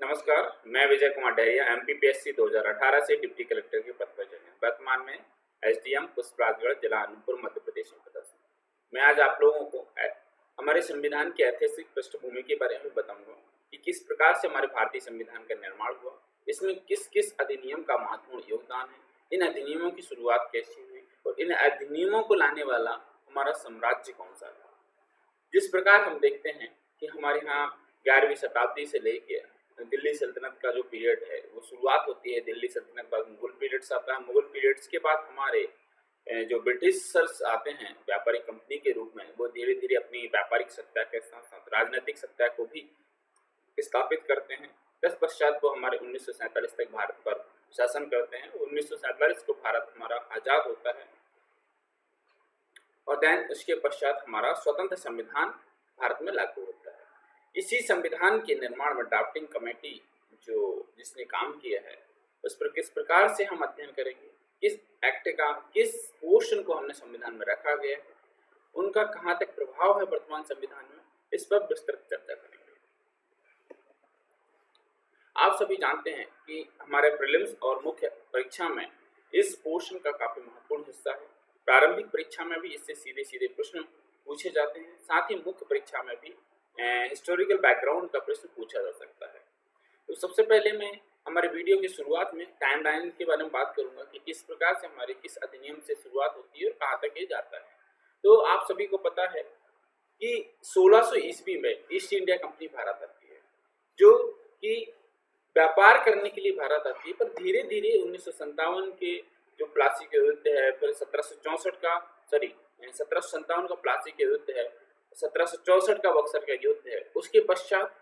नमस्कार, मैं विजय कुमार डहरिया एमपीपीएससी 2018 से डिप्टी कलेक्टर के पद पर चयनित, वर्तमान में एसडीएम पुष्पराजगढ़ जिला अनूपपुर मध्य प्रदेश में पदस्थ हूं। मैं आज आप लोगों को हमारे संविधान की ऐतिहासिक पृष्ठभूमि के बारे में बताऊंगा कि किस प्रकार से हमारे भारतीय संविधान का निर्माण हुआ, इसमें किस किस अधिनियम का महत्वपूर्ण योगदान है, इन अधिनियमों की शुरुआत कैसे हुई और इन अधिनियमों को लाने वाला हमारा साम्राज्य कौन सा था। जिस प्रकार हम देखते हैं कि हमारे यहाँ 11वीं शताब्दी से लेके दिल्ली सल्तनत का जो पीरियड है वो शुरुआत होती है। दिल्ली सल्तनत बाद मुगल पीरियड्स आता है। मुगल पीरियड्स के बाद हमारे जो ब्रिटिशर्स आते हैं व्यापारिक कंपनी के रूप में, वो धीरे धीरे अपनी व्यापारिक सत्ता के साथ साथ राजनीतिक सत्ता को भी स्थापित करते हैं। तत्पश्चात वो हमारे 1947 तक भारत पर शासन करते हैं। 1947 को भारत हमारा आज़ाद होता है और देन उसके पश्चात हमारा स्वतंत्र संविधान भारत में लागू होता है। इसी संविधान के निर्माण में ड्राफ्टिंग कमेटी जिसने काम किया है उस पर किस प्रकार से हम अध्ययन करेंगे, किस एक्ट का किस पोर्शन को हमने संविधान में रखा गया है, उनका कहाँ तक प्रभाव है वर्तमान संविधान में, इस पर विस्तृत चर्चा करेंगे। आप सभी जानते हैं कि हमारे प्रीलिम्स और मुख्य परीक्षा में इस पोर्शन का काफी महत्वपूर्ण हिस्सा है। प्रारंभिक परीक्षा में भी इससे सीधे सीधे प्रश्न पूछे जाते हैं, साथ ही मुख्य परीक्षा में भी हिस्टोरिकल बैकग्राउंड का प्रश्न पूछा जा सकता है। तो सबसे पहले मैं हमारे वीडियो की शुरुआत में टाइमलाइन के बारे में बात करूंगा कि किस प्रकार से हमारे किस अधिनियम से शुरुआत होती है और कहाँ तक ये जाता है। तो आप सभी को पता है कि 1600 ईस्वी में ईस्ट इंडिया कंपनी भारत आती है, जो कि व्यापार करने के लिए भारत आती है। पर धीरे धीरे 1957 के जो प्लासी के युद्ध है, फिर 1757 का प्लासी के युद्ध है, 1764 का बक्सर का युद्ध है, उसके पश्चात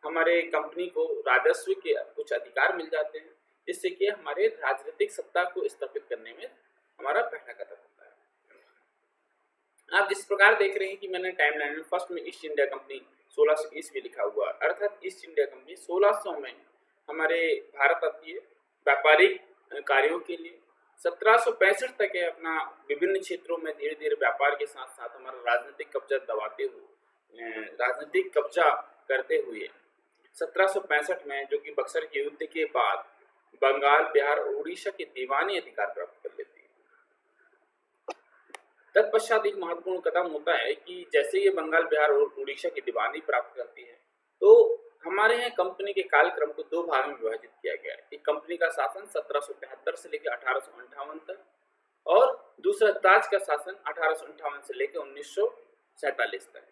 हमारे कंपनी को राजस्व के कुछ अधिकार मिल जाते हैं, जिससे कि हमारे राजनीतिक सत्ता को स्थापित करने में हमारा पहला कदम होता है। आप जिस प्रकार देख रहे हैं कि मैंने टाइमलाइन में फर्स्ट में ईस्ट इंडिया कंपनी 1600 ईस्वी लिखा हुआ, अर्थात ईस्ट इंडिया कंपनी 1600 में हमारे भारत आती है व्यापारिक कार्यों के लिए। 1765 तक है अपना विभिन्न क्षेत्रों में धीरे धीरे व्यापार के साथ साथ हमारा राजनीतिक कब्जा करते हुए 1765 में, जो कि बक्सर के युद्ध के बाद बंगाल, बिहार और उड़ीसा के दीवानी अधिकार प्राप्त कर लेती है। तत्पश्चात एक महत्वपूर्ण कदम होता है कि जैसे ये बंगाल, बिहार और उड़ीसा की दीवानी प्राप्त करती है, तो हमारे यहाँ कंपनी के कालक्रम को दो भाग में विभाजित किया गया है। एक कंपनी का शासन 1773 से लेकर 1858 तक और दूसरा ताज का शासन 1858 से लेकर 1947 तक।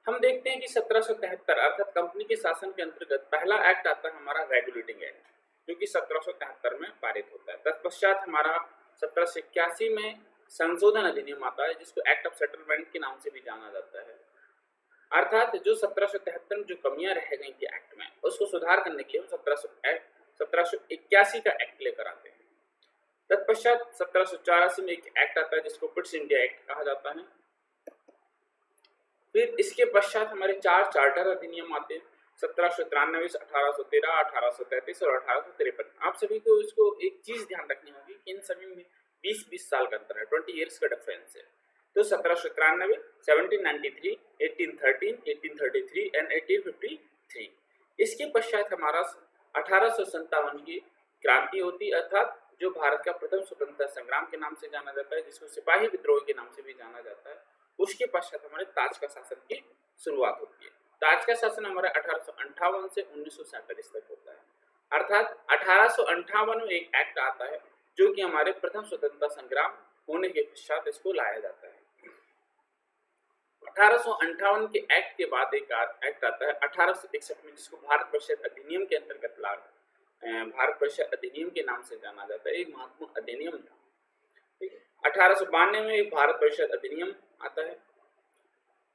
हम देखते हैं कि 1773 अर्थात कंपनी के शासन के अंतर्गत पहला एक्ट आता है हमारा रेगुलेटिंग एक्ट, जो कि 1773 में पारित होता है। तत्पश्चात हमारा 1781 में संशोधन अधिनियम आता है, जिसको एक्ट ऑफ सेटलमेंट के नाम से भी जाना जाता है। अर्थात जो 1773 में जो कमियां रह गई थी एक्ट में, उसको सुधार करने के लिए हम 1781 का एक्ट लेकर आते हैं। तत्पश्चात 1784 में एक एक्ट आता है जिसको पिट्स इंडिया एक्ट कहा जाता है। फिर इसके पश्चात हमारे 4 चार्टर अधिनियम आते हैं, 1793, 1813, 1833 और 1853। आप सभी को इसको एक चीज ध्यान रखनी होगी कि इन सभी में 20 साल का अंतर है, 20 ईयर्स का डिफरेंस है। तो 1793, 1793, 1813, 1833 एंड 1853। इसके पश्चात हमारा 1857 की क्रांति होती है, अर्थात जो भारत का प्रथम स्वतंत्रता संग्राम के नाम से जाना जाता है, जिसको सिपाही विद्रोह के नाम से भी जाना जाता है। उसके पश्चात हमारे ताज का शासन की शुरुआत होती है। ताज का शासन हमारा 1858 से 1947 तक होता है। अर्थात 1858 में एक एक्ट आता है जो कि हमारे प्रथम स्वतंत्रता संग्राम होने के पश्चात इसको लाया जाता है। 1858 के एक्ट के बाद एक एक्ट आता है 1861 में, जिसको भारत परिषद अधिनियम के अंतर्गत भारत परिषद अधिनियम के नाम से जाना जाता है। एक महत्वपूर्ण अधिनियम था। 1892 में एक भारत परिषद अधिनियम आता है।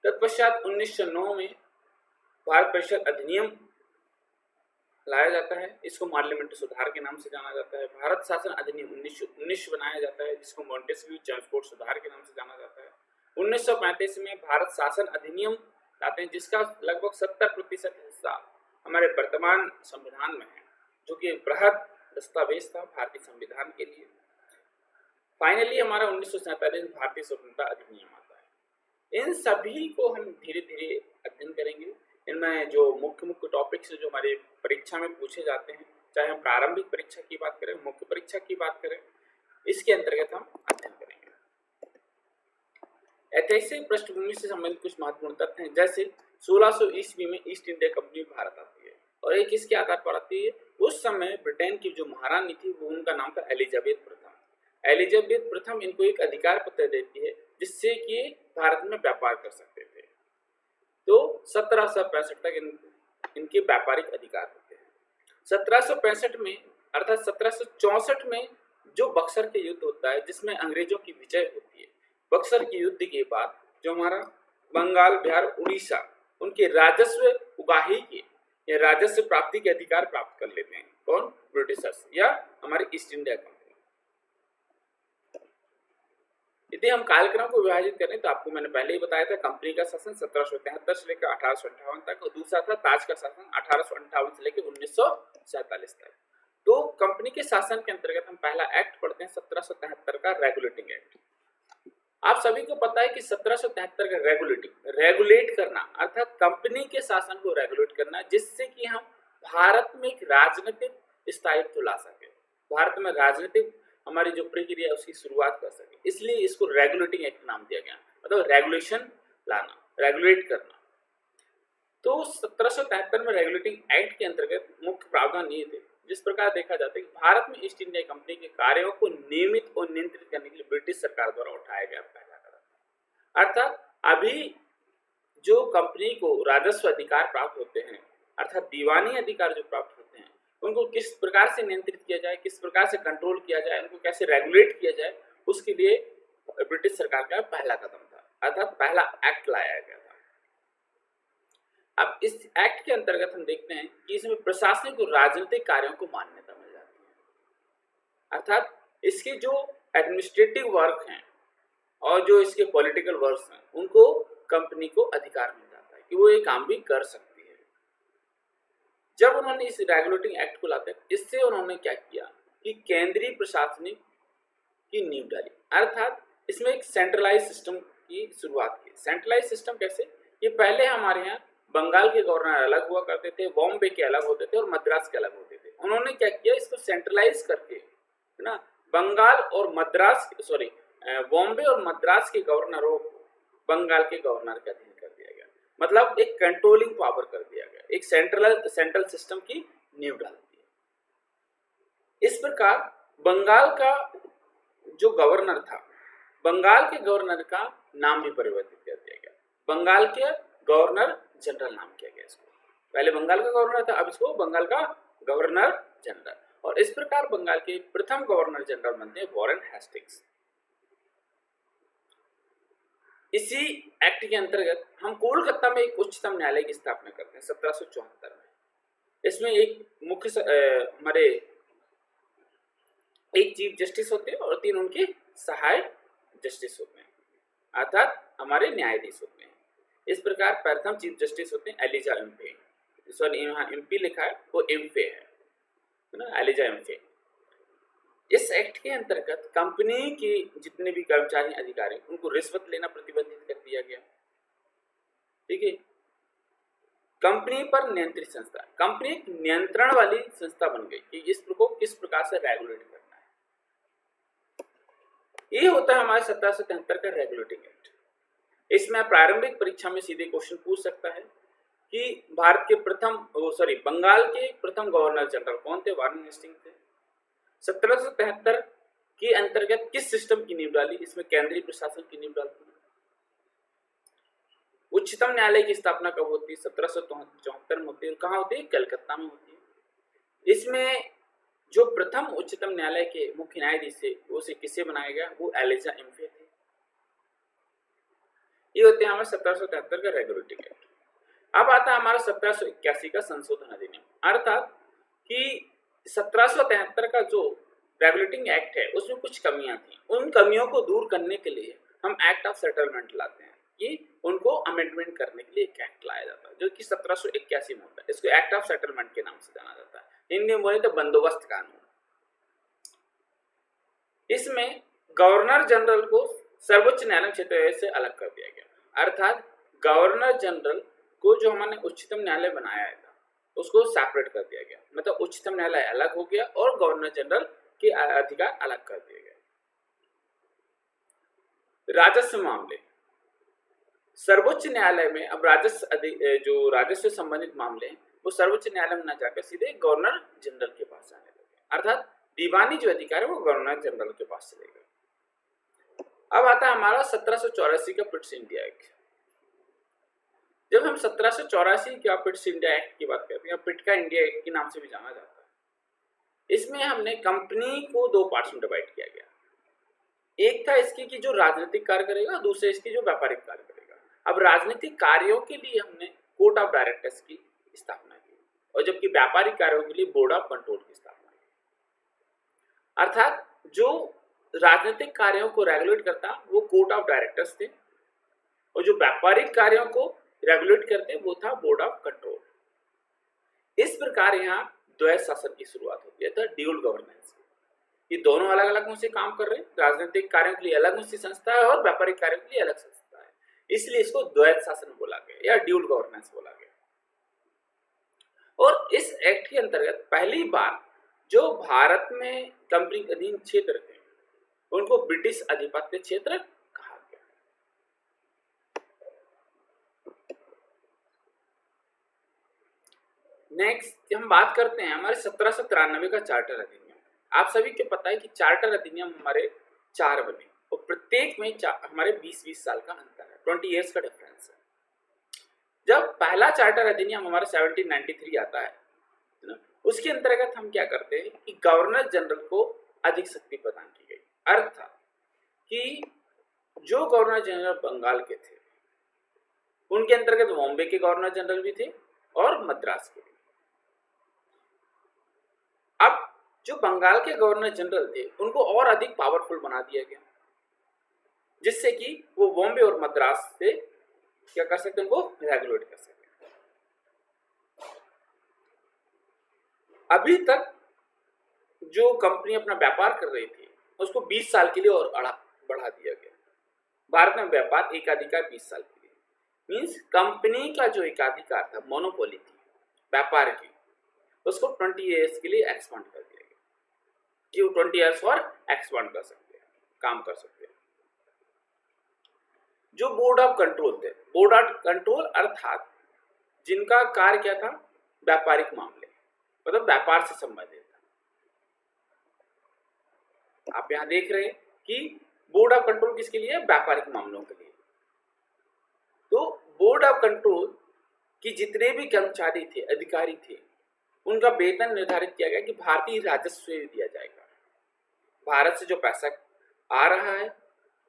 तत्पश्चात 1909 में भारत परिषद अधिनियम लाया जाता है, इसको पार्लियामेंट्री सुधार के नाम से जाना जाता है। भारत शासन अधिनियम 1919 बनाया जाता है, जिसको मॉन्टेस्क्यू ट्रांसपोर्ट सुधार के नाम से जाना जाता है। 1935 में भारत शासन अधिनियम लाते हैं, जिसका लगभग 70% हिस्सा हमारे वर्तमान संविधान में है, जो कि बृहद दस्तावेज था भारतीय संविधान के लिए। फाइनली हमारा 1947 भारतीय स्वतंत्रता अधिनियम आता है। इन सभी को हम धीरे धीरे अध्ययन करेंगे। इनमें में जो मुख्य टॉपिक्स जो हमारी परीक्षा में पूछे जाते हैं, चाहे हम प्रारंभिक परीक्षा की बात करें, मुख्य परीक्षा की बात करें, इसके अंतर्गत हम अध्ययन करेंगे। ऐतिहासिक पृष्ठभूमि से संबंधित कुछ महत्वपूर्ण तथ्य हैं, जैसे 1600 ईस्वी में ईस्ट इंडिया कंपनी भारत आती है और एक किसके आधार पर आती है? उस समय ब्रिटेन की जो महारानी थी वो उनका नाम था एलिजाबेथ प्रथम। एलिजाबेथ प्रथम इनको एक अधिकार पत्र देती है जिससे कि भारत में व्यापार कर सकते थे। तो 1765 तक इनके व्यापारिक अधिकार होते हैं। 1765 में अर्थात 1764 में जो बक्सर के युद्ध होता है जिसमें अंग्रेजों की विजय होती है, बक्सर के युद्ध के बाद जो हमारा बंगाल, बिहार, उड़ीसा उनके राजस्व उगाही के या राजस्व प्राप्ति के अधिकार प्राप्त कर लेते हैं। कौन? ब्रिटिशर्स या हमारे ईस्ट इंडिया कंपनी। यदि हम कालक्रम को विभाजित करें तो आपको मैंने पहले ही बताया था, कंपनी का शासन 1773 से लेकर 1858 तक और दूसरा था ताज का शासन 1858 से लेकर 1947 तक। तो कंपनी के शासन के अंतर्गत हम पहला एक्ट पढ़ते हैं 1773 का रेगुलेटिंग एक्ट। आप सभी को पता है कि 1773 का रेगुलेट करना अर्थात कंपनी के शासन को रेगुलेट करना, जिससे कि हम भारत में एक राजनीतिक स्थायित्व ला सके, भारत में राजनीतिक हमारी जो प्रक्रिया है उसकी शुरुआत कर सके, इसलिए इसको रेगुलेटिंग एक्ट नाम दिया गया, मतलब रेगुलेशन लाना, रेगुलेट करना। तो 1773 में रेगुलेटिंग एक्ट के अंतर्गत मुख्य प्रावधान ये थे, जिस प्रकार देखा जाता है कि भारत में ईस्ट इंडिया कंपनी के कार्यों को नियमित और नियंत्रित करने के लिए ब्रिटिश सरकार द्वारा उठाया गया पहला कदम। अर्थात अभी जो कंपनी को राजस्व अधिकार प्राप्त होते हैं, अर्थात दीवानी अधिकार जो प्राप्त होते हैं, उनको किस प्रकार से नियंत्रित किया जाए, किस प्रकार से कंट्रोल किया जाए, उनको कैसे रेगुलेट किया जाए, उसके लिए ब्रिटिश सरकार का पहला कदम था, अर्थात पहला एक्ट लाया गया था। अब इस एक्ट के अंतर्गत हम देखते हैं कि इसमें प्रशासनिक और राजनीतिक कार्यों को मान्यता मिल जाती है, अर्थात इसके जो एडमिनिस्ट्रेटिव वर्क हैं और जो इसके पॉलिटिकल वर्क हैं उनको कंपनी को अधिकार मिल जाता है कि वो ये काम भी कर सकती है। जब उन्होंने इस रेगुलेटिंग एक्ट को लाते हैं, इससे उन्होंने क्या किया कि केंद्रीय प्रशासनिक की नींव डाली, अर्थात इसमें एक सेंट्रलाइज सिस्टम की शुरुआत की। सेंट्रलाइज सिस्टम कैसे? कि पहले हमारे यहाँ बंगाल के गवर्नर अलग हुआ करते थे, बॉम्बे के अलग होते थे और मद्रास के अलग होते थे। उन्होंने क्या किया, इसको सेंट्रलाइज करके, है ना, बंगाल और मद्रास बॉम्बे और मद्रास के गवर्नरों को बंगाल के गवर्नर के अधीन कर दिया गया, मतलब एक कंट्रोलिंग पावर कर दिया गया, एक सेंट्रल सिस्टम की नींव डाल दी। इस प्रकार बंगाल का जो गवर्नर था, बंगाल के गवर्नर का नाम भी परिवर्तित कर दिया गया, बंगाल के गवर्नर जनरल नाम किया गया इसको। पहले बंगाल का गवर्नर था, अब इसको बंगाल का गवर्नर जनरल। और इस प्रकार बंगाल के प्रथम गवर्नर जनरल बनते हैं वॉरेन हेस्टिंग्स। इसी एक्ट के अंतर्गत हम कोलकाता में एक उच्चतम न्यायालय की स्थापना करते हैं 1774 में। इसमें एक मुख्य हमारे एक चीफ जस्टिस होते हैं और 3 उनके सहायक जस्टिस होते हैं, अर्थात हमारे न्यायाधीश होते हैं। इस प्रकार प्रथम चीफ जस्टिस होते हैं एलिजा एम्फे, सॉरी यहाँ एमपी लिखा है, वो एम्फे है ना, एलिजा एम्फे। इस एक्ट के अंतर्गत कंपनी के जितने भी कर्मचारी अधिकारी उनको रिश्वत लेना प्रतिबंधित कर दिया गया। ठीक है, कंपनी पर नियंत्रित संस्था, कंपनी एक नियंत्रण वाली संस्था बन गई कि इसको किस प्रकार से रेगुलेट करना है। ये होता है हमारे 1773 का रेगुलेटिंग एक्ट। इसमें प्रारंभिक परीक्षा में सीधे क्वेश्चन पूछ सकता है कि भारत के बंगाल के प्रथम गवर्नर जनरल कौन थे? वॉरेन हेस्टिंग्स थे। 1773 के अंतर्गत किस सिस्टम की नींव डाली? इसमें केंद्रीय प्रशासन की नींव डालती है। उच्चतम न्यायालय की स्थापना कब होती है? 1774 में होती है। कहाँ होती है? कलकत्ता में होती है। इसमें जो प्रथम उच्चतम न्यायालय के मुख्य न्यायाधीश थे उसे किसे बनाया गया? वो एलिजा एम्फे थे। ये होते हैं हमारे 1773 का रेगुलेटिंग एक्ट। अब आता है हमारा 1781 का संशोधन अधिनियम, अर्थात कि 1773 का जो रेगुलेटिंग एक्ट है उसमें कुछ कमियां थी। उन कमियों को दूर करने के लिए हम एक्ट ऑफ सेटलमेंट लाते हैं कि उनको अमेंडमेंट करने के लिए एक एक्ट लाया जाता है जो कि 1781 में होता है। इसको एक्ट ऑफ सेटलमेंट के नाम से जाना जाता है। हिंदी में बोले तो बंदोबस्त कानून। इसमें गवर्नर जनरल को सर्वोच्च न्यायालय क्षेत्र से अलग कर दिया गया, अर्थात गवर्नर जनरल को जो हमने उच्चतम न्यायालय बनाया था उसको सेपरेट कर दिया गया, मतलब उच्चतम न्यायालय अलग हो गया और गवर्नर जनरल के अधिकार अलग कर दिए गए। राजस्व मामले, सर्वोच्च न्यायालय में अब जो राजस्व से संबंधित मामले हैं वो सर्वोच्च न्यायालय में न जाकर सीधे गवर्नर जनरल के पास आने लगे, अर्थात दीवानी जो अधिकार है वो गवर्नर जनरल के पास चले गए। अब आता है हमारा 1784 का पिट्स इंडिया एक्ट। जब हम 1784 का पिट्स इंडिया एक्ट की बात करते हैं, पिट का इंडिया एक्ट के नाम से भी जाना जाता है, इसमें हमने कंपनी को दो पार्ट्स में डिवाइड किया गया। एक था इसकी कि जो राजनीतिक कार्य करेगा, दूसरे इसकी जो व्यापारिक कार्य करेगा। अब राजनीतिक कार्यों के लिए हमने कोर्ट ऑफ डायरेक्टर्स की स्थापना की और जबकि व्यापारिक कार्यों के लिए बोर्ड ऑफ कंट्रोल की स्थापना की। अर्थात जो राजनीतिक कार्यों को रेगुलेट करता वो कोर्ट ऑफ डायरेक्टर्स थे और जो व्यापारिक कार्यों को रेगुलेट करते वो था बोर्ड ऑफ कंट्रोल। इस प्रकार यहाँ द्वैत शासन की शुरुआत होती है, तो ड्यूल गवर्नेंस। ये दोनों अलग अलग मुझसे काम कर रहे हैं, राजनीतिक कार्यों के लिए अलग मुझसे संस्था है और व्यापारिक कार्यों के लिए अलग संस्था है, इसलिए इसको द्वैत शासन बोला गया या ड्यूल गवर्नेंस बोला गया। और इस एक्ट के अंतर्गत पहली बार जो भारत में कंपनी अधीन क्षेत्र थे उनको ब्रिटिश आधिपत्य क्षेत्र कहा गया। नेक्स्ट हम बात करते हैं हमारे 1793 का चार्टर अधिनियम। आप सभी को पता है कि चार्टर अधिनियम हमारे 4 बने और प्रत्येक में हमारे 20-20 साल का अंतर है, 20 इयर्स का डिफरेंस है। जब पहला चार्टर अधिनियम हमारा 1793 आता है ना, उसके अंतर्गत हम क्या करते हैं कि गवर्नर जनरल को अधिक शक्ति प्रदान की गई, अर्थात कि जो गवर्नर जनरल बंगाल के थे उनके अंतर्गत बॉम्बे के गवर्नर जनरल भी थे और मद्रास के भी। अब जो बंगाल के गवर्नर जनरल थे उनको और अधिक पावरफुल बना दिया गया, जिससे कि वो बॉम्बे और मद्रास से क्या कर सकते, उनको रेगुलेट कर सकते। अभी तक जो कंपनी अपना व्यापार कर रही थी उसको 20 साल के लिए और बढ़ा दिया गया। भारत में व्यापार एकाधिकार 20 साल के लिए, मींस कंपनी का जो एकाधिकार था, मोनोपोली थी व्यापार की, उसको 20 इयर्स के लिए एक्सपांड कर दिया गया कि वो 20 इयर्स और एक्सपांड कर सकते हैं, काम कर सकते हैं। जो बोर्ड ऑफ कंट्रोल थे, बोर्ड ऑफ कंट्रोल अर्थात जिनका कार्य क्या था, व्यापारिक मामले, मतलब व्यापार से संबंधित था। आप यहां देख रहे हैं कि बोर्ड ऑफ कंट्रोल किसके लिए, व्यापारिक मामलों के लिए। तो बोर्ड ऑफ कंट्रोल की जितने भी कर्मचारी थे, अधिकारी थे, उनका वेतन निर्धारित किया गया कि भारतीय राजस्व से दिया जाएगा। भारत से जो पैसा आ रहा है,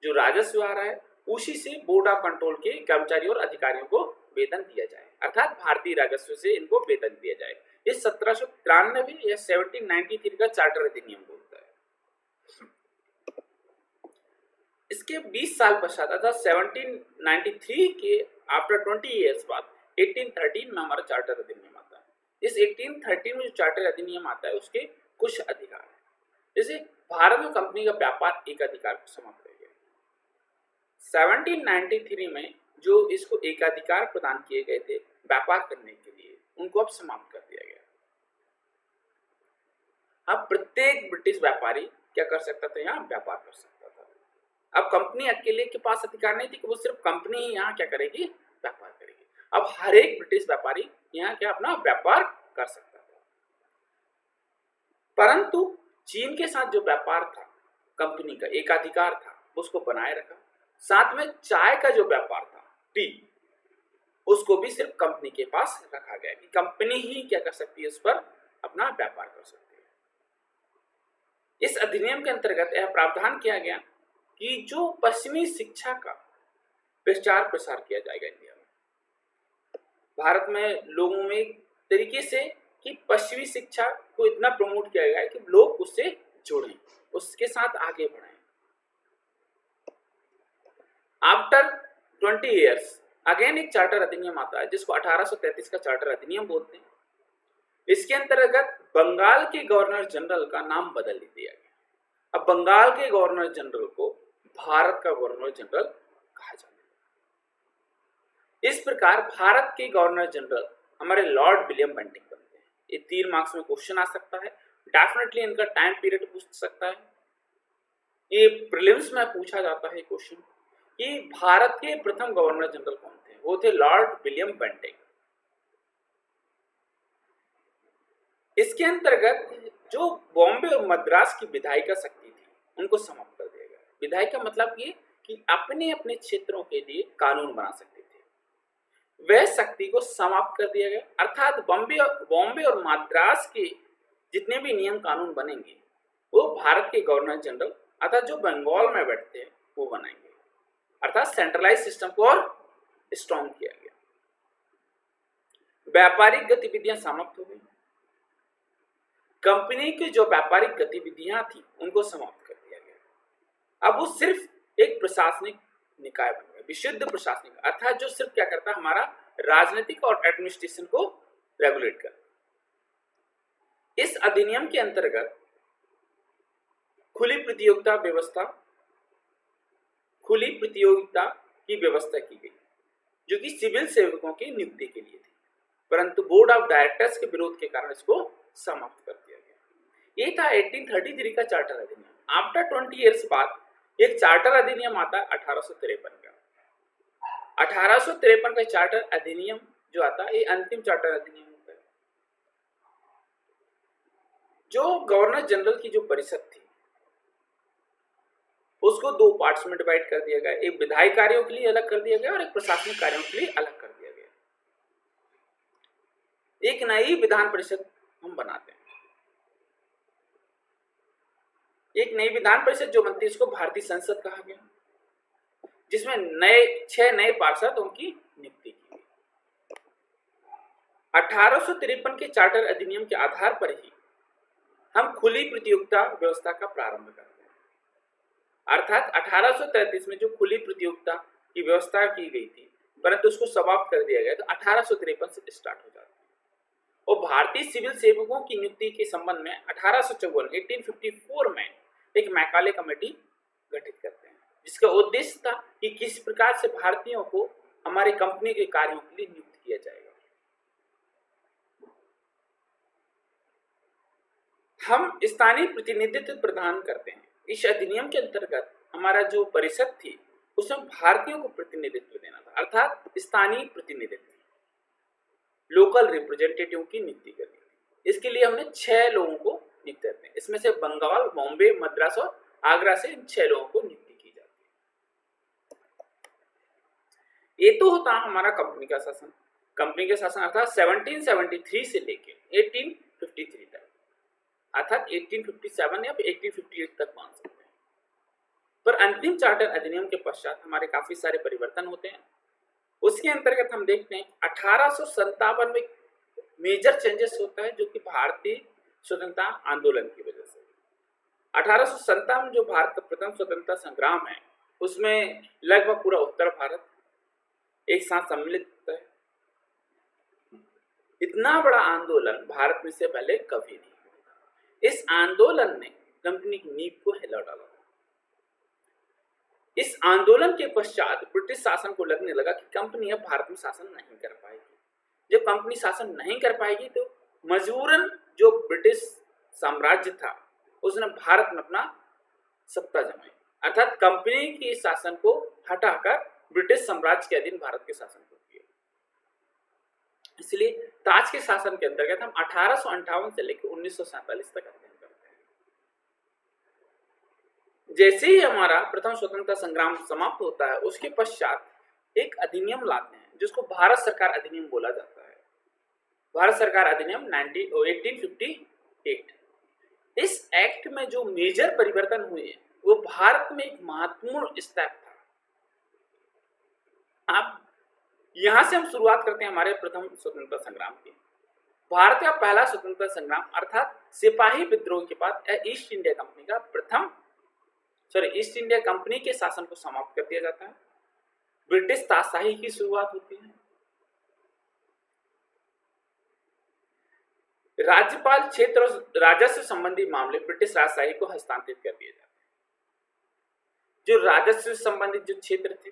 जो राजस्व आ रहा है, उसी से बोर्ड ऑफ कंट्रोल के कर्मचारियों और अधिकारियों को वेतन दिया जाए, अर्थात भारतीय राजस्व से इनको वेतन दिया जाए। ये 1793 या 1793 का चार्टर अधिनियम बोलता है। इसके 20 साल पश्चात अर्थात 1793 के आफ्टर 20 इयर्स बाद 1813 में हमारा चार्टर अधिनियम आता है। इस 1813 में जो चार्टर अधिनियम आता है उसके कुछ अधिकार है, जैसे भारत में कंपनी का व्यापार एक अधिकार को समाप्त कर गया। 1793 में जो इसको एकाधिकार प्रदान किए गए थे व्यापार करने के लिए, उनको अब समाप्त कर दिया गया। अब प्रत्येक ब्रिटिश व्यापारी क्या कर सकता था, यहाँ व्यापार कर सकता था। अब कंपनी अकेले के पास अधिकार नहीं थी कि वो सिर्फ कंपनी ही यहाँ क्या करेगी, व्यापार करेगी। अब हर एक ब्रिटिश व्यापारी यहाँ क्या अपना व्यापार कर सकता था। परंतु चीन के साथ जो व्यापार था, कंपनी का एकाधिकार था, उसको बनाए रखा। साथ में चाय का जो व्यापार था, टी, उसको भी सिर्फ कंपनी के पास रखा गया कि कंपनी ही क्या कर सकती है, उस पर अपना व्यापार कर सकती है। इस अधिनियम के अंतर्गत यह प्रावधान किया गया कि जो पश्चिमी शिक्षा का प्रचार प्रसार किया जाएगा इंडिया में, भारत में लोगों में एक तरीके से कि पश्चिमी शिक्षा को इतना प्रमोट किया गया है कि लोग उससे जुड़ें, उसके साथ आगे बढ़ें। आफ्टर 20 इयर्स अगेन एक चार्टर अधिनियम आता है जिसको 1833 का चार्टर अधिनियम बोलते हैं। इसके अंतर्गत बंगाल के गवर्नर जनरल का नाम बदल दिया गया। अब बंगाल के गवर्नर जनरल को भारत का गवर्नर जनरल कहा जाता है। इस प्रकार भारत के गवर्नर जनरल हमारे लॉर्ड विलियम बेंटिक बनते हैं। ये 3 मार्क्स में क्वेश्चन आ सकता है, डेफिनेटली इनका टाइम पीरियड पूछ सकता है। ये प्रीलिम्स में पूछा जाता है क्वेश्चन कि भारत के प्रथम गवर्नर जनरल कौन थे, वो थे लॉर्ड विलियम बेंटिक। इसके अंतर्गत जो बॉम्बे और मद्रास की विधायिका शक्ति थी उनको समाप्त कर दिया गया। विधायिका मतलब ये कि अपने अपने क्षेत्रों के लिए कानून बना सकते थे, वह शक्ति को समाप्त कर दिया गया। अर्थात बॉम्बे और मद्रास के जितने भी नियम कानून बनेंगे वो भारत के गवर्नर जनरल अर्थात जो बंगाल में बैठते हैं वो बनाएंगे। अर्थात सेंट्रलाइज सिस्टम को और स्ट्रॉन्ग किया गया। व्यापारिक गतिविधियां समाप्त हो गई। कंपनी की जो व्यापारिक गतिविधियां थी उनको समाप्त कर दिया गया। अब वो सिर्फ एक प्रशासनिक निकाय बन गया, विशुद्ध प्रशासनिक, अर्थात जो सिर्फ क्या करता है, हमारा राजनीतिक और एडमिनिस्ट्रेशन को रेगुलेट करता। इस अधिनियम के अंतर्गत खुली प्रतियोगिता की व्यवस्था की गई, जो कि सिविल सेवकों की नियुक्ति के लिए थी, परंतु बोर्ड ऑफ डायरेक्टर्स के विरोध के कारण इसको समाप्त कर दिया गया। ये था 1833 का चार्टर अधिनियम। आफ्टर 20 ईयर्स बाद एक चार्टर अधिनियम आता है 1853 का। 1853 का चार्टर अधिनियम जो आता है ये अंतिम चार्टर अधिनियम होता है। जो गवर्नर जनरल की जो परिषद थी उसको 2 पार्ट्स में डिवाइड कर दिया गया। एक विधायी कार्यों के लिए अलग कर दिया गया और एक प्रशासनिक कार्यों के लिए अलग कर दिया गया। एक नई विधान परिषद हम बनाते हैं। एक नई विधान परिषद जो बनती है इसको भारतीय संसद कहा गया, जिसमें 6 नए पार्षदों की नियुक्ति की गई। 1853 के चार्टर अधिनियम के आधार पर ही हम खुली प्रतियोगिता व्यवस्था का प्रारंभ करते हैं। अर्थात 1833 में जो खुली प्रतियोगिता की व्यवस्था की गई थी परंतु उसको समाप्त कर दिया गया, तो 1853 से स्टार्ट हो जाता है। और भारतीय सिविल सेवकों की नियुक्ति के संबंध में 1854 में एक मैकाले कमेटी गठित करते हैं, जिसका उद्देश्य था कि किस प्रकार से भारतीयों को हमारे कंपनी के कार्यों के लिए नियुक्त किया जाएगा। हम स्थानीय प्रतिनिधित्व प्रदान करते हैं। इस अधिनियम के अंतर्गत हमारा जो परिषद थी उसमें भारतीयों को प्रतिनिधित्व देना था, अर्थात स्थानीय प्रतिनिधित्व, लोकल रिप्रेजेंटेटिव की नियुक्ति करनी थी। इसके लिए हमने 6 लोगों को नियुक्त करते हैं। इसमें से बंगाल, बॉम्बे, मद्रास और आगरा से इन 6 लोगों को नियुक्ति की जाती है। ये तो होता हमारा कंपनी का शासन। कंपनी का शासन अर्थात 1773 से लेके 1853 तक, अर्थात 1857 या 1858 तक मान सकते हैं। पर अंतिम चार्टर अधिनियम के पश्चात हमारे काफी सारे परिवर्तन होते हैं। उसके अंतर्गत हम देखते हैं 1857 में मेजर चेंजेस होता है, जो कि भारतीय स्वतंत्रता आंदोलन की वजह से। 1857 में जो भारत का प्रथम स्वतंत्रता संग्राम है उसमें लगभग पूरा उत्तर भारत एक साथ सम्मिलित होता है। इतना बड़ा आंदोलन भारत में से पहले कभी नहीं हुआ। इस आंदोलन ने कंपनी की नींव को हिला डाला। इस आंदोलन के पश्चात ब्रिटिश शासन को लगने लगा कि कंपनी अब भारत में शासन नहीं कर पाएगी। जब कंपनी शासन नहीं कर पाएगी तो मजबूरन जो ब्रिटिश साम्राज्य था उसने भारत में अपना सत्ता जमाई, अर्थात कंपनी के शासन को हटाकर ब्रिटिश साम्राज्य के अधीन भारत के शासन को किया। इसलिए ताज के शासन के अंतर्गत हम 1858 से लेकर 1947 तक अध्ययन करते हैं। जैसे ही हमारा प्रथम स्वतंत्रता संग्राम समाप्त होता है उसके पश्चात एक अधिनियम लाते हैं जिसको भारत सरकार अधिनियम बोला जाता है। भारत सरकार अधिनियम 1858। इस एक्ट में जो मेजर परिवर्तन हुए वो भारत में एक महत्वपूर्ण स्टेप था। अब यहां से हम शुरुआत करते हैं हमारे प्रथम स्वतंत्रता संग्राम की। भारत का पहला स्वतंत्रता संग्राम अर्थात सिपाही विद्रोह के बाद ईस्ट इंडिया कंपनी के शासन को समाप्त कर दिया जाता है। ब्रिटिश ताजशाही की शुरुआत होती है। राज्यपाल क्षेत्र और राजस्व संबंधी मामले ब्रिटिश राजशाही को हस्तांतरित कर दिए जाते हैं। जो राजस्व संबंधित जो क्षेत्र थे,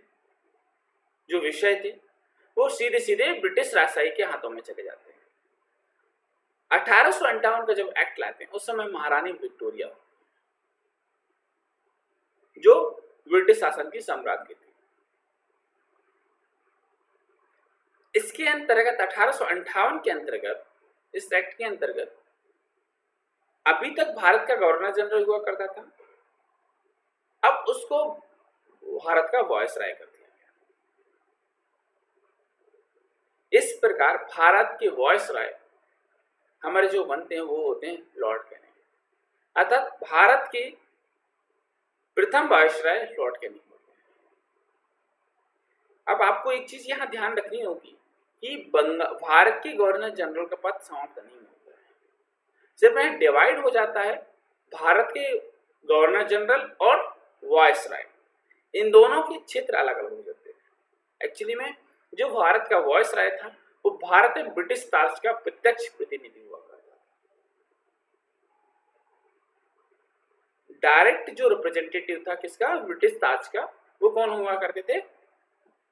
जो विषय थे, वो सीधे सीधे ब्रिटिश राजशाही के हाथों में चले जाते हैं। 1858 का जब एक्ट लाते हैं उस समय महारानी विक्टोरिया जो ब्रिटिश शासन की सम्राज्ञी थी। इसके अंतर्गत 1858 के अंतर्गत, इस एक्ट के अंतर्गत अभी तक भारत का गवर्नर जनरल हुआ करता था, अब उसको भारत का वॉइसराय कर दिया गया। इस प्रकार भारत के वॉइसराय हमारे जो बनते हैं वो होते हैं लॉर्ड कैनिंग, अर्थात भारत के प्रथम वॉइसराय लॉर्ड कैनिंग होते हैं। अब आपको एक चीज यहाँ ध्यान रखनी होगी कि भारत के गवर्नर जनरल का पद समाप्त नहीं होता है, सिर्फ यहाँ डिवाइड हो जाता है भारत के गवर्नर जनरल और वॉइसराय, इन दोनों के क्षेत्र अलग अलग हो जाते हैं। एक्चुअली में जो भारत का वॉइसराय था वो भारत में ब्रिटिश ताज का प्रत्यक्ष प्रतिनिधि हुआ करता था। डायरेक्ट जो रिप्रेजेंटेटिव था किसका, ब्रिटिश ताज का, वो कौन हुआ करते थे,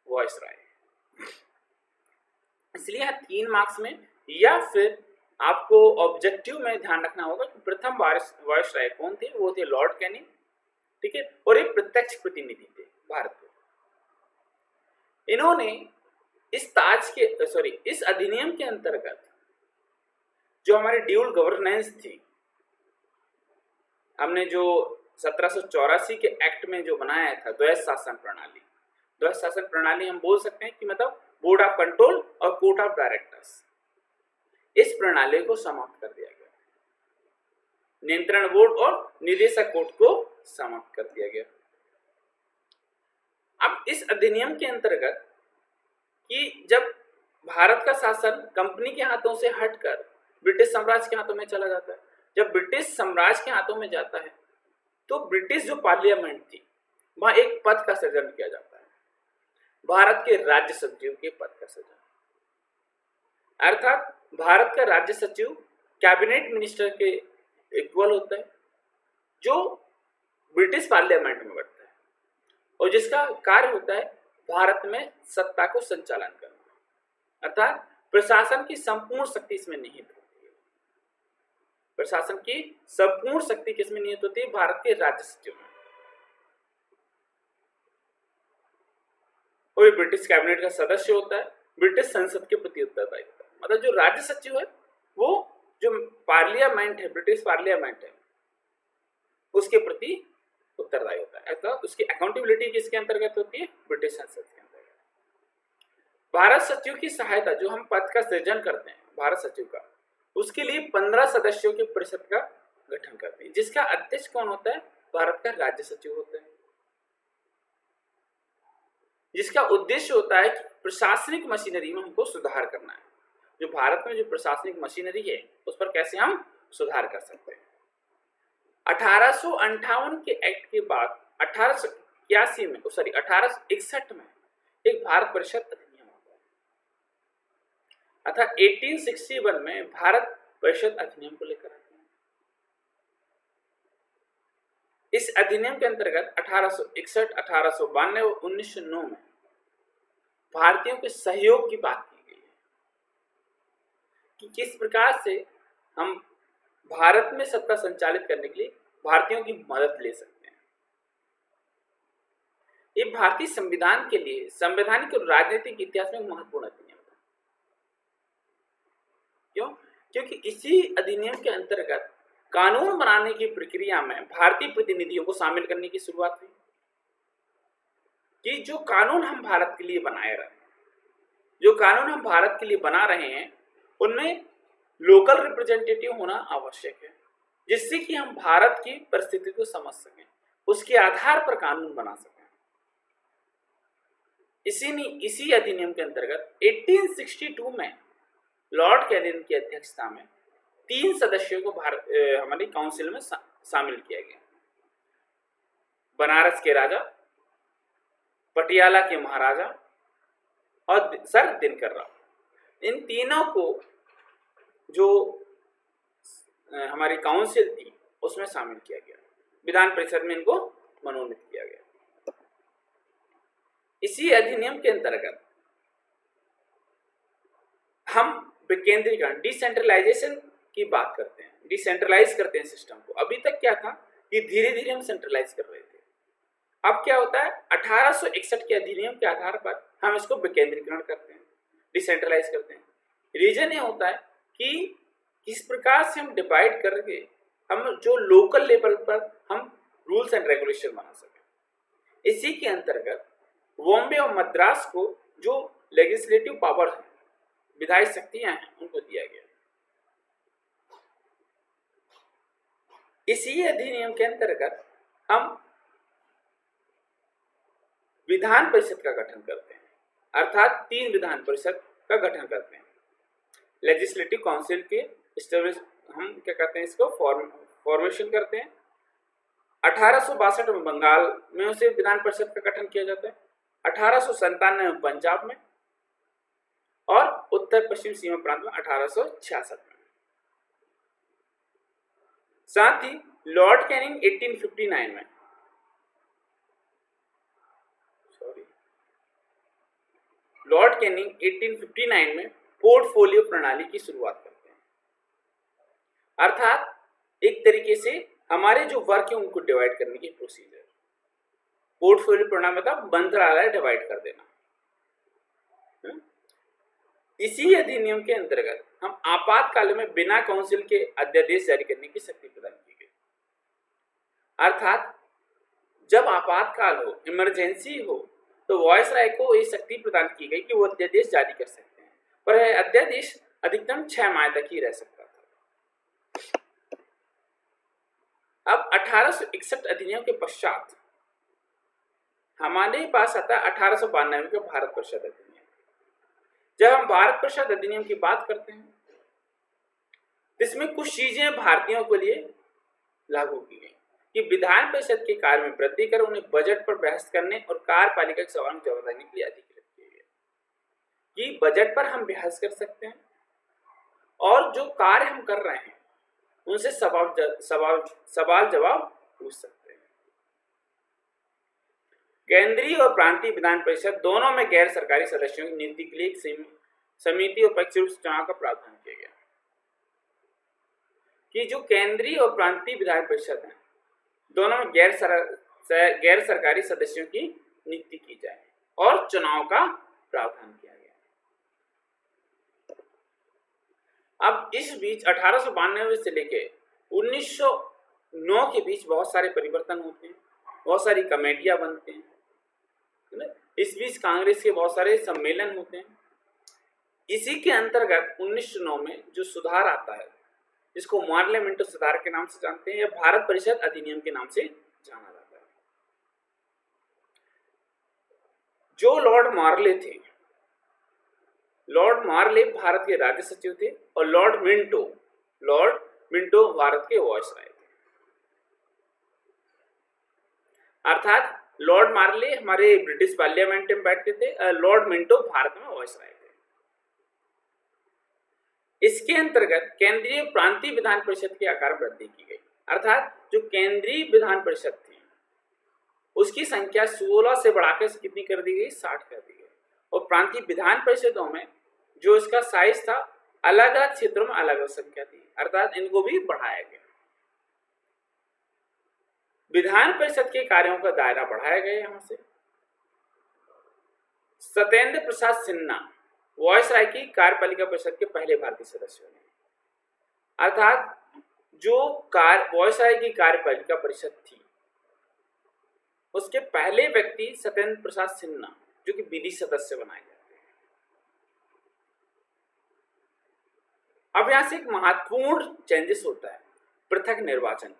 वॉइसराय। इसलिए यहाँ 3 मार्क्स में या फिर आपको ऑब्जेक्टिव में ध्यान रखना होगा कि प्रथम वॉइसराय कौन थे, वो थे लॉर्ड कैनिंग, ठीक है, और एक प्रत्यक्ष प्रतिनिधि थे भारत के। इन्होंने इस अधिनियम के अंतर्गत जो हमारी ड्यूल गवर्नेंस थी, हमने जो 1784 के एक्ट में जो बनाया था द्वैध शासन प्रणाली, द्वैध शासन प्रणाली हम बोल सकते हैं कि मतलब बोर्ड ऑफ कंट्रोल और कोर्ट ऑफ डायरेक्टर्स, इस प्रणाली को समाप्त कर दिया गया। नियंत्रण बोर्ड और निदेशक कोर्ट को समाप्त कर दिया गया। अब इस अधिनियम के अंतर्गत कि जब भारत का शासन कंपनी के हाथों से हटकर ब्रिटिश साम्राज्य के हाथों में चला जाता है, जब ब्रिटिश साम्राज्य के हाथों में जाता है तो ब्रिटिश जो पार्लियामेंट थी वहां एक पद का सृजन किया जाता है, भारत के राज्य सचिव के पद का सृजन। अर्थात भारत का राज्य सचिव कैबिनेट मिनिस्टर के इक्वल होता है, जो ब्रिटिश पार्लियामेंट में बैठता है और जिसका कार्य होता है भारत में सत्ता को संचालन करना, अर्थात प्रशासन की संपूर्ण शक्ति इसमें निहित होती है। प्रशासन की संपूर्ण शक्ति किसमें निहित होती है, भारत के राज्य सचिव में। और ब्रिटिश कैबिनेट का सदस्य होता है, ब्रिटिश संसद के प्रति उत्तरदायी होता है। मतलब जो राज्य सचिव है वो जो पार्लियामेंट है, ब्रिटिश पार्लियामेंट है, उसके प्रति उत्तरदायी होता है, अर्थात उसकी अकाउंटेबिलिटी किसके अंतर्गत होती है, ब्रिटिश संसद के अंतर्गत। भारत सचिव की सहायता, जो हम पद का सृजन करते हैं भारत सचिव का, उसके लिए 15 सदस्यों की परिषद का गठन करते हैं, जिसका अध्यक्ष कौन होता है, भारत का राज्य सचिव होता है, जिसका उद्देश्य होता है कि प्रशासनिक मशीनरी में हमको सुधार करना है। जो भारत में जो प्रशासनिक मशीनरी है उस पर कैसे हम सुधार कर सकते हैं। 1858 के एक्ट के बाद 1861 में एक भारत परिषद अधिनियम आता है, अर्थात 1861 में भारत परिषद अधिनियम को लेकर आते हैं। इस अधिनियम के अंतर्गत 1861, 1892 और 1909 में भारतीयों के सहयोग की बात की गई है कि किस प्रकार से हम भारत में सत्ता संचालित करने के लिए भारतीयों की मदद ले सकते हैं। ये भारतीय संविधान के लिए संवैधानिक और राजनीतिक इतिहास में महत्वपूर्ण अधिनियम था। क्यों? क्योंकि इसी अधिनियम के अंतर्गत कानून बनाने की प्रक्रिया में भारतीय प्रतिनिधियों को शामिल करने की शुरुआत हुई कि जो कानून हम भारत के लिए बनाए रहे, जो कानून हम भारत के लिए बना रहे हैं, उनमें लोकल रिप्रेजेंटेटिव होना आवश्यक है, जिससे कि हम भारत की परिस्थिति को समझ सकें, उसके आधार पर कानून बना सकें। इसी अधिनियम के अंतर्गत 1862 में लॉर्ड कैनिंग की अध्यक्षता में 3 सदस्यों को हमारी काउंसिल में शामिल किया गया। बनारस के राजा, पटियाला के महाराजा और सर दिनकर राव, इन तीनों को जो हमारी काउंसिल थी उसमें शामिल किया गया, विधान परिषद में इनको मनोनीत किया गया। इसी अधिनियम के अंतर्गत हम विकेंद्रीकरण डिसेंट्रलाइजेशन की बात करते हैं, डिसेंट्रलाइज करते हैं सिस्टम को। अभी तक क्या था कि धीरे धीरे हम सेंट्रलाइज कर रहे थे। अब क्या होता है, 1861 के अधिनियम के आधार पर हम इसको विकेंद्रीकरण करते हैं, डिसेंट्रलाइज करते हैं। रीजन ये होता है कि किस प्रकार से हम डिवाइड करके हम जो लोकल लेवल पर हम रूल्स एंड रेगुलेशन बना सकें। इसी के अंतर्गत बॉम्बे और मद्रास को जो लेजिस्लेटिव पावर है, विधायी शक्तियां हैं, उनको दिया गया। इसी अधिनियम के अंतर्गत हम विधान परिषद का गठन करते हैं, अर्थात 3 विधान परिषद का गठन करते हैं। लेजिस्लेटिव काउंसिल के एस्टेब्लिश हम क्या करते हैं, इसको फॉर्मेशन करते हैं। 1862 में बंगाल में उसे विधान परिषद का गठन किया जाता है, 1897 में पंजाब में और उत्तर पश्चिम सीमा प्रांत में 1866 में। साथ ही लॉर्ड कैनिंग 1859 में लॉर्ड कैनिंग 1859 में पोर्टफोलियो प्रणाली की शुरुआत करते हैं, अर्थात एक तरीके से हमारे जो वर्क है उनको डिवाइड करने की प्रोसीजर। पोर्टफोलियो प्रणाली मतलब मंत्रालय डिवाइड कर देना। इसी अधिनियम के अंतर्गत हम आपातकाल में बिना काउंसिल के अध्यादेश जारी करने की शक्ति प्रदान की गई, अर्थात जब आपातकाल हो, इमरजेंसी हो, तो वायसराय को ये शक्ति प्रदान की गई कि वो अध्यादेश जारी कर सकते हैं, पर अध्यादेश अधिकतम 6 माह तक ही रह सकता था। अब 1861 अधिनियम के पश्चात हमारे पास आता है 1892 का भारत परिषद अधिनियम। जब हम भारत परिषद अधिनियम की बात करते हैं, इसमें कुछ चीजें भारतीयों के लिए लागू की गई कि विधान परिषद के कार्य में वृद्धि कर उन्हें बजट पर बहस करने और कार्यपालिका के सवाल में जवाब देने के लिए अधिकृत किए गए, कि बजट पर हम बहस कर सकते हैं और जो कार्य हम कर रहे हैं उनसे सवाल जवाब पूछ सकते हैं। केंद्रीय और प्रांतीय विधान परिषद दोनों में गैर सरकारी सदस्यों की नियुक्ति के लिए एक समिति और पक्ष चुनाव का प्रावधान किया गया, कि जो केंद्रीय और प्रांतीय विधान परिषद है दोनों में गैर सरकारी सदस्यों की नियुक्ति की जाए और चुनाव का प्रावधान किया गया। अब इस बीच 1892 से लेके 1909 के बीच बहुत सारे परिवर्तन होते हैं, बहुत सारी कमेटियां बनते हैं, इस बीच कांग्रेस के बहुत सारे सम्मेलन होते हैं। इसी के अंतर्गत 1909 में जो सुधार आता है, जिसको मार्लियामेंटो सुधार के नाम से जानते हैं या भारत परिषद अधिनियम के नाम से जाना जाता है। जो लॉर्ड मार्ले थे, लॉर्ड मार्ले भारत के राज्य सचिव थे और लॉर्ड मिंटो भारत के वायसराय थे। अर्थात लॉर्ड मार्ले हमारे ब्रिटिश पार्लियामेंट में बैठते थे, लॉर्ड मिंटो भारत में वायसराय थे। इसके अंतर्गत केंद्रीय प्रांतीय विधान परिषद के आकार वृद्धि की गई, अर्थात जो केंद्रीय विधान परिषद थी उसकी संख्या 16 से बढ़ाकर कितनी कर दी गई, 60 कर दी गई। और प्रांतीय विधान परिषदों में जो इसका साइज था अलग अलग क्षेत्रों में अलग अलग संख्या थी, अर्थात इनको भी बढ़ाया गया। विधान परिषद के कार्यों का दायरा बढ़ाया गया। यहां से सत्येंद्र प्रसाद सिन्हा वायसराय की कार्यपालिका परिषद के पहले भारतीय सदस्य हुए, अर्थात जो वायसराय की कार्यपालिका परिषद थी उसके पहले व्यक्ति सत्येंद्र प्रसाद सिन्हा, जो कि विधि सदस्य बनाए जाते हैं। अब यहां से एक महत्वपूर्ण चेंजेस होता है, पृथक निर्वाचन।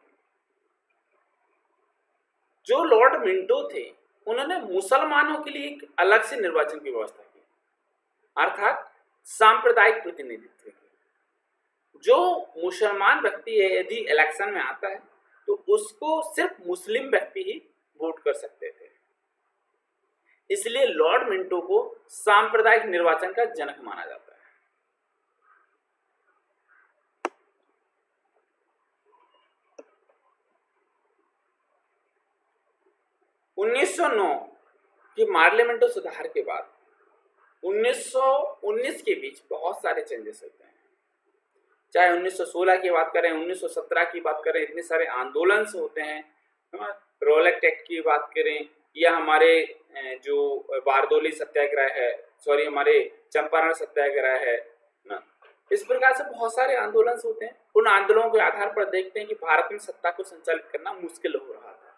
जो लॉर्ड मिंटो थे उन्होंने मुसलमानों के लिए एक अलग से निर्वाचन की व्यवस्था की, अर्थात सांप्रदायिक प्रतिनिधित्व की। जो मुसलमान व्यक्ति है यदि इलेक्शन में आता है तो उसको सिर्फ मुस्लिम व्यक्ति ही वोट कर सकते थे, इसलिए लॉर्ड मिंटो को सांप्रदायिक निर्वाचन का जनक माना जाता है। उन्नीस सौ 9 के मार्लियामेंटो सुधार के बाद 1919 के बीच बहुत सारे चेंजेस होते हैं। चाहे 1916 की बात करें, 1917 की बात करें, इतने सारे आंदोलन होते हैं। रोलेक्ट एक्ट की बात करें या हमारे जो बारदोली सत्याग्रह है, सॉरी हमारे चंपारण सत्याग्रह है ना, इस प्रकार से बहुत सारे आंदोलन होते हैं। उन आंदोलनों के आधार पर देखते हैं कि भारत में सत्ता को संचालित करना मुश्किल हो रहा था।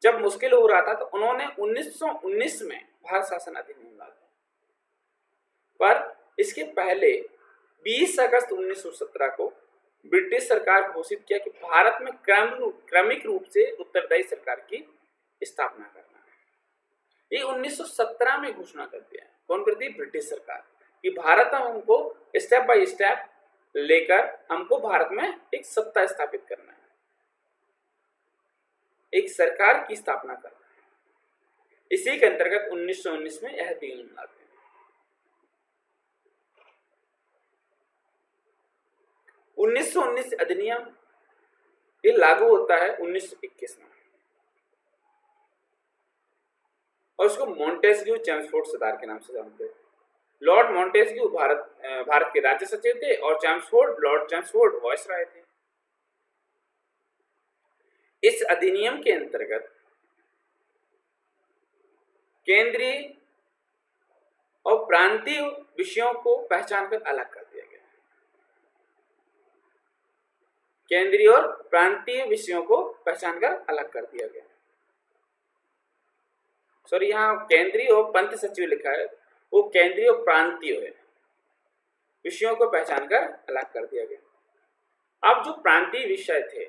जब मुश्किल हो रहा था तो उन्होंने 1919 में भारत शासन अधिनियम ला दिया। पर इसके पहले 20 अगस्त 1917 को ब्रिटिश सरकार घोषित किया कि भारत में क्रमिक रूप से उत्तरदायी सरकार की स्थापना करना है। ये 1917 में घोषणा कर दिया। कौन करती है? ब्रिटिश सरकार, कि भारत हमको स्टेप बाय स्टेप लेकर हमको भारत में एक सत्ता स्थापित करना है, एक सरकार की स्थापना करना है। इसी के अंतर्गत 1919 में यह अधिनियम लाते हैं। 1919 अधिनियम ये लागू होता है 1921 में, और उसको मॉन्टेस्क्यू चेम्सफोर्ड सुधार के नाम से जानते हैं। लॉर्ड मॉन्टेस्क्यू भारत के राज्य सचिव थे और लॉर्ड चेम्सफोर्ड वायसराय थे। इस अधिनियम के अंतर्गत केंद्रीय और प्रांतीय विषयों को पहचान कर अलग कर दिया गया। केंद्रीय और प्रांतीय विषयों को पहचान कर अलग कर दिया गया। सॉरी, यहाँ केंद्रीय और पंत सचिव लिखा है, वो केंद्रीय और प्रांतीय है, विषयों को पहचान कर अलग कर दिया गया। अब जो प्रांतीय विषय थे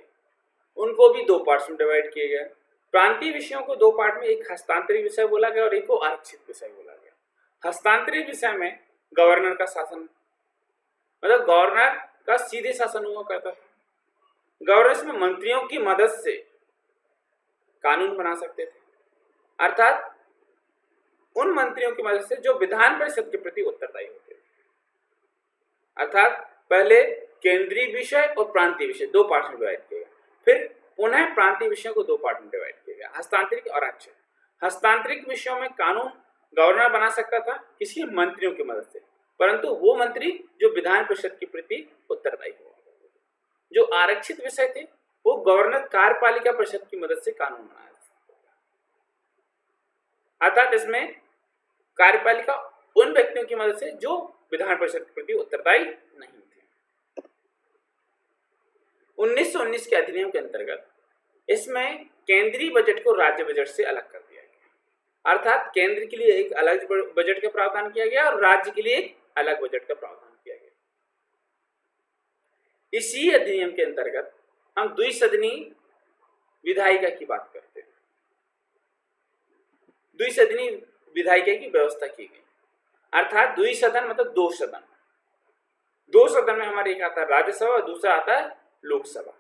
उनको भी दो पार्ट्स में डिवाइड किए गए। प्रांतीय विषयों को दो पार्ट में, एक हस्तांतरित विषय बोला गया और एक को आरक्षित विषय बोला गया। हस्तांतरित विषय में गवर्नर का शासन, मतलब गवर्नर का सीधे शासन हुआ करता था। गवर्नर में मंत्रियों की मदद से कानून बना सकते थे, अर्थात उन मंत्रियों की मदद से जो विधान परिषद के प्रति उत्तरदायी होते थे। अर्थात पहले केंद्रीय विषय और प्रांतीय विषय दो पार्ट में डिवाइड किया गया, फिर पुनः प्रांतीय विषयों को दो पार्ट में डिवाइड किया गया, हस्तांतरित और आरक्षित। हस्तांतरित विषयों में कानून गवर्नर बना सकता था किसी मंत्रियों की मदद से, परंतु वो मंत्री जो विधान परिषद के प्रति उत्तरदायी हुआ। जो आरक्षित विषय थे वो गवर्नर कार्यपालिका परिषद की मदद से कानून बनाया, अर्थात इसमें कार्यपालिका उन व्यक्तियों की मदद से जो विधान परिषद के प्रति उत्तरदायी नहीं थे। 1919 के अधिनियम के अंतर्गत इसमें केंद्रीय बजट को राज्य बजट से अलग कर दिया गया, अर्थात केंद्र के लिए एक अलग बजट का प्रावधान किया गया और राज्य के लिए एक अलग बजट का प्रावधान किया गया। इसी अधिनियम के अंतर्गत हम द्विसदनीय विधायिका की बात करते हैं। द्विसदनीय विधायिका की व्यवस्था की गई, अर्थात द्विसदन मतलब दो सदन। दो सदन में हमारे एक आता है राज्यसभा और दूसरा आता है लोकसभा।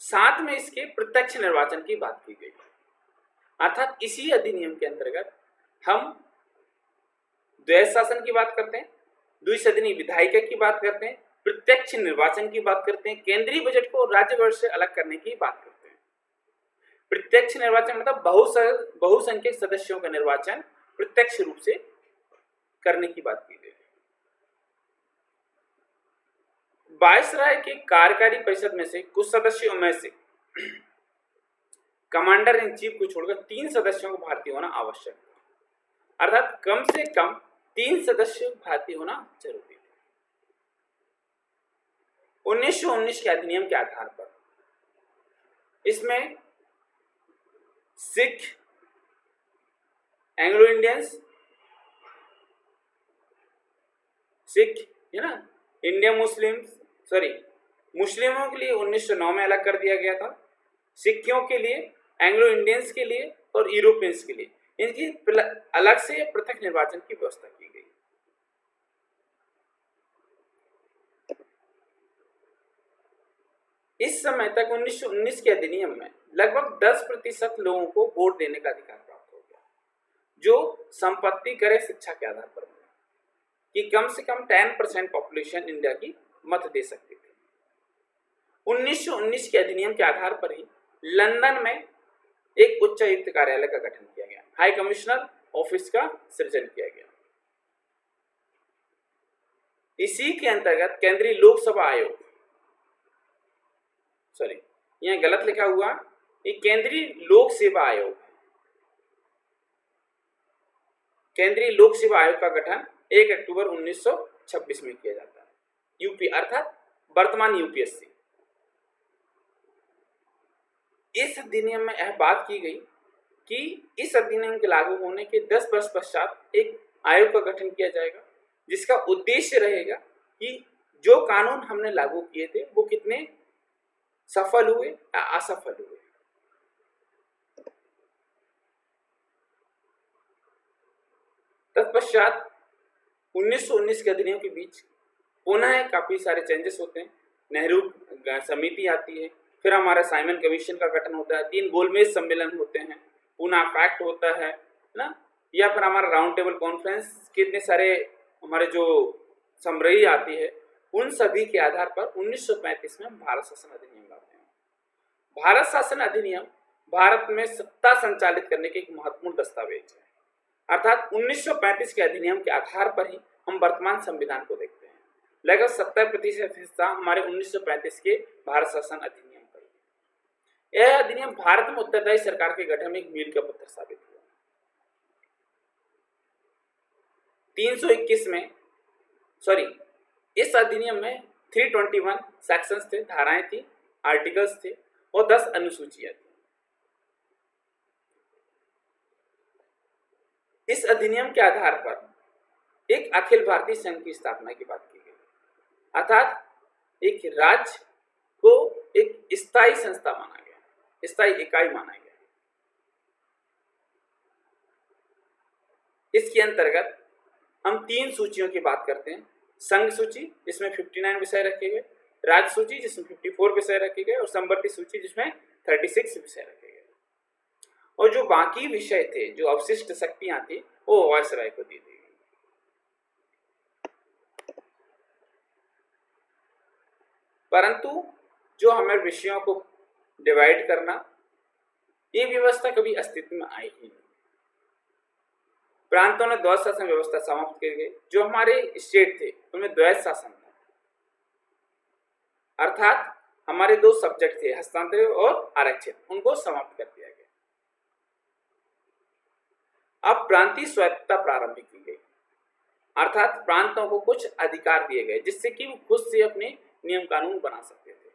साथ में इसके प्रत्यक्ष निर्वाचन की बात की गई, अर्थात इसी अधिनियम के अंतर्गत हम द्वैध शासन की बात करते हैं, द्विसदनीय विधायिका की बात करते हैं, प्रत्यक्ष निर्वाचन की बात करते हैं, केंद्रीय बजट को राज्य बजट से अलग करने की बात करते हैं। प्रत्यक्ष निर्वाचन मतलब बहुसंख्यक सदस्यों का निर्वाचन प्रत्यक्ष रूप से करने की बात की गई। वायसराय के कार्यकारी परिषद में से कुछ सदस्यों में से कमांडर इन चीफ को छोड़कर 3 सदस्यों को भारतीय होना आवश्यक है, अर्थात कम से कम 3 सदस्य भारतीय होना जरूरी है। 1919 के अधिनियम के आधार पर इसमें सिख, एंग्लो इंडियंस, सिख है ना, इंडियन मुस्लिमों के लिए 1909 में अलग कर दिया गया था, सिखियों के लिए, एंग्लो इंडियंस के लिए और यूरोपियंस के लिए इनकी अलग से पृथक निर्वाचन की व्यवस्था की गई। इस समय तक 1919 के अधिनियम में लगभग 10% लोगों को वोट देने का अधिकार प्राप्त हो गया, जो संपत्ति, करे, शिक्षा के आधार पर मिला, कि कम से कम 10% पॉपुलेशन इंडिया की मत दे सकती थी। 1919 के अधिनियम के आधार पर ही लंदन में एक उच्चायुक्त कार्यालय का गठन किया गया, हाई कमिश्नर ऑफिस का सृजन किया गया। इसी के अंतर्गत केंद्रीय लोकसेवा आयोग, सॉरी यह गलत लिखा हुआ, ये केंद्रीय लोक सेवा आयोग, केंद्रीय लोक सेवा आयोग का गठन 1 अक्टूबर 1926 में किया जाता है। यूपी अर्थात वर्तमान यूपीएससी। इस अधिनियम में यह बात की गई कि इस अधिनियम के लागू होने के 10 वर्ष पश्चात एक आयोग का गठन किया जाएगा, जिसका उद्देश्य रहेगा कि जो कानून हमने लागू किए थे वो कितने सफल हुए या असफल हुए। तत्पश्चात 1919 के अधिनियम के बीच पुनः काफी सारे चेंजेस होते हैं। नेहरू समिति आती है, फिर हमारा साइमन कमीशन का गठन होता है, 3 गोलमेज सम्मेलन होते हैं, पूना फैक्ट होता है ना, या फिर हमारा राउंड टेबल कॉन्फ्रेंस, कितने सारे हमारे जो समरही आती है, उन सभी के आधार पर 1935 में भारत शासन अधिनियम लाते हैं। भारत शासन अधिनियम भारत में सत्ता संचालित करने के एक महत्वपूर्ण दस्तावेज है, अर्थात 1935 के अधिनियम के आधार पर ही हम वर्तमान संविधान को देखते हैं। लगभग 70% हिस्सा हमारे 1935 के भारत शासन अधिनियम का ही। यह अधिनियम भारत में उत्तरदायी सरकार के गठन में एक मील का पत्थर साबित हुआ। 321 में इस अधिनियम में 321 सेक्शंस थे, धाराएं थी, आर्टिकल्स थे और 10 अनुसूचियां थी। इस अधिनियम के आधार पर एक अखिल भारतीय संघ की स्थापना की बात की गई, अर्थात एक राज्य को एक स्थायी संस्था माना गया, स्थायी इकाई माना गया। इसके अंतर्गत हम 3 सूचियों की बात करते हैं। संघ सूची जिसमें 59 विषय रखे गए, राज्य सूची जिसमें 54 विषय रखे गए और संवर्ती सूची जिसमें 36 विषय रखे गए। और जो बाकी विषय थे, जो अवशिष्ट शक्तियां थी, वो वायसराय को दी गई। परंतु जो हमें विषयों को डिवाइड करना, ये व्यवस्था कभी अस्तित्व में आई ही नहीं। प्रांतों ने द्वैध शासन व्यवस्था समाप्त कर गई। जो हमारे स्टेट थे उनमें द्वैध शासन था, अर्थात हमारे 2 सब्जेक्ट थे, हस्तांतरित और आरक्षित, उनको समाप्त कर दिया गया। अब प्रांतीय स्वायत्तता प्रारंभ की गई, अर्थात प्रांतों को कुछ अधिकार दिए गए जिससे कि वो खुद से अपने नियम कानून बना सकते थे।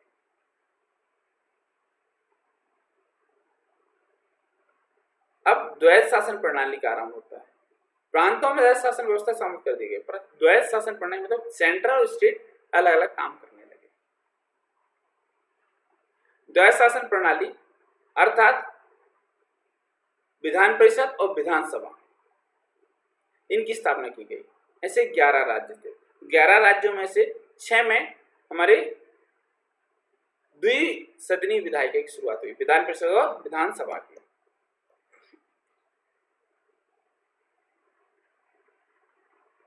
अब द्वैध शासन प्रणाली का आरंभ होता है। प्रांतों में द्वैध शासन व्यवस्था समाप्त कर दी गई, पर द्वैध शासन प्रणाली मतलब सेंट्रल और स्टेट अलग अलग काम करने लगे। द्वैध शासन प्रणाली अर्थात विधान परिषद और विधानसभा, इनकी स्थापना की गई। ऐसे 11 राज्य थे। 11 राज्यों में से 6 में हमारे द्विसदनीय विधायिका की शुरुआत हुई, विधान परिषद और विधानसभा की।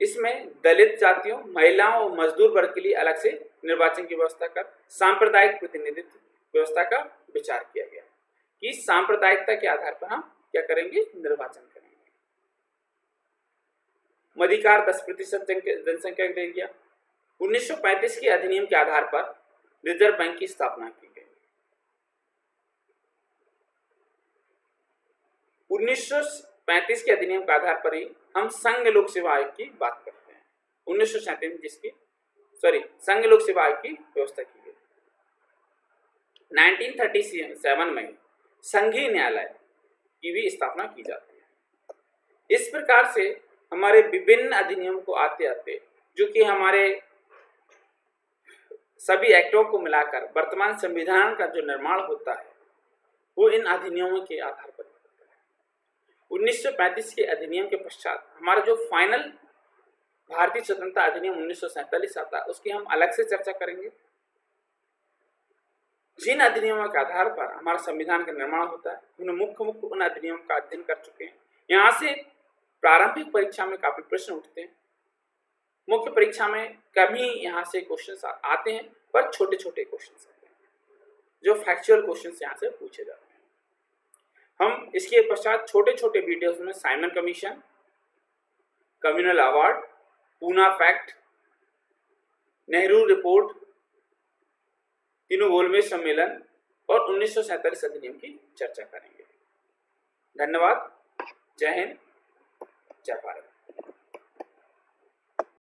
इसमें दलित जातियों, महिलाओं और मजदूर वर्ग के लिए अलग से निर्वाचन की व्यवस्था कर सांप्रदायिक प्रतिनिधित्व व्यवस्था का विचार किया गया कि सांप्रदायिकता के आधार पर हम क्या करेंगे, निर्वाचन करेंगे। मधिकार 10% जनसंख्या दे दिया। 1935 के अधिनियम के आधार पर रिजर्व बैंक की स्थापना की गई। 1935 के अधिनियम के आधार पर ही हम संघ लोक सेवा आयोग की बात करते हैं। 1937 संघ लोक सेवा आयोग की व्यवस्था की गई। 1937 में संघीय न्यायालय की भी स्थापना की जाती है। इस प्रकार से हमारे विभिन्न अधिनियम को आते आते, जो कि हमारे सभी एक्टों को मिलाकर वर्तमान संविधान का जो निर्माण होता है, वो इन अधिनियमों के आधार पर होता है। 1935 के अधिनियम के पश्चात हमारा जो फाइनल भारतीय स्वतंत्रता अधिनियम 1947 आता है, उसकी हम अलग से चर्चा करेंगे। जिन अधिनियमों के आधार पर हमारा संविधान का निर्माण होता है, उन्हें मुख्य उन अधिनियमों का अध्ययन कर चुके हैं। यहाँ से प्रारंभिक परीक्षा में काफी प्रश्न उठते हैं। मुख्य परीक्षा में कभी यहाँ से क्वेश्चन आते हैं, पर छोटे छोटे क्वेश्चन आते हैं, जो फैक्चुअल क्वेश्चन यहाँ से पूछे जाते हैं। हम इसके पश्चात छोटे छोटे वीडियोस में Simon commission, communal award, Poona fact, Nehru report, तीनों गोलमेज सम्मेलन और 1947 अधिनियम की चर्चा करेंगे। धन्यवाद। जय हिंद, जय भारत।